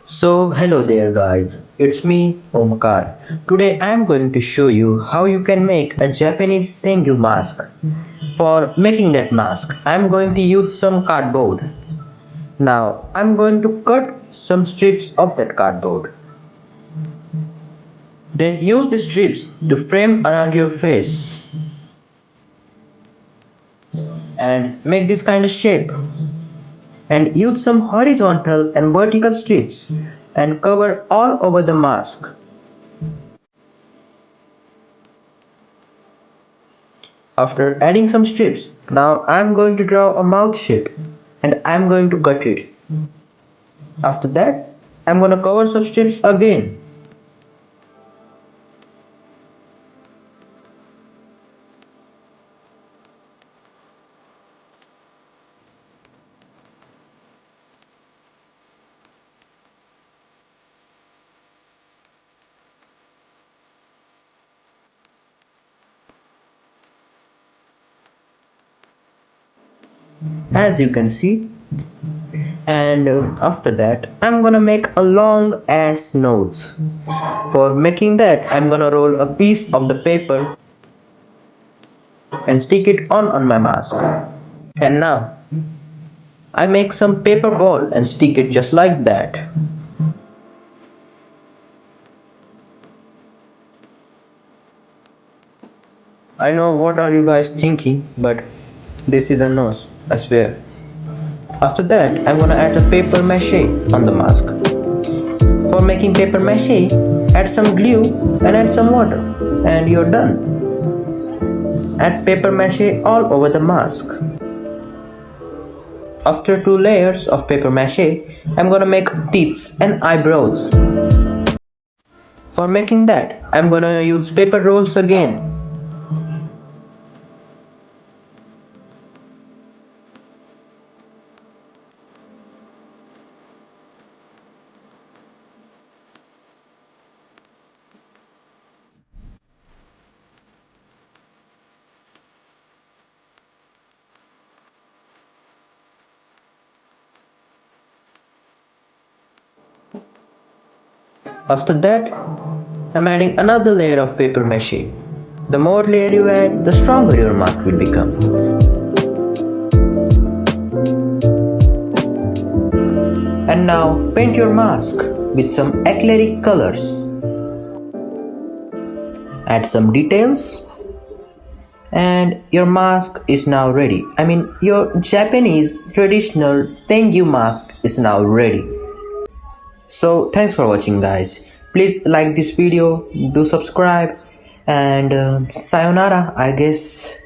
So hello there guys, it's me Omkar. Today I am going to show you how you can make a Japanese Tengu mask. For making that mask, I am going to use some cardboard. Now I am going to cut some strips of that cardboard. Then use the strips to frame around your face and make this kind of shape. And use some horizontal and vertical strips and cover all over the mask. After adding some strips, now I am going to draw a mouth shape and I am going to cut it. After that, I am going to cover some strips again. As you can see, and after that I'm gonna make a long ass nose. For making that I'm gonna roll a piece of the paper and stick it on my mask. And now I make some paper ball and stick it just like that. I know what are you guys thinking, but this is a nose, I swear. After that I'm gonna add a paper mache on the mask. For making paper mache, add some glue and add some water and you're done. Add paper mache all over the mask. After 2 layers of paper mache, I'm gonna make teeth and eyebrows. For making that, I'm gonna use paper rolls again. After that, I'm adding another layer of paper mache. The more layer you add, the stronger your mask will become. And now paint your mask with some acrylic colors. Add some details and your mask is now ready. Your Japanese traditional Tengu mask is now ready. So thanks for watching guys. Please like this video, do subscribe and sayonara I guess.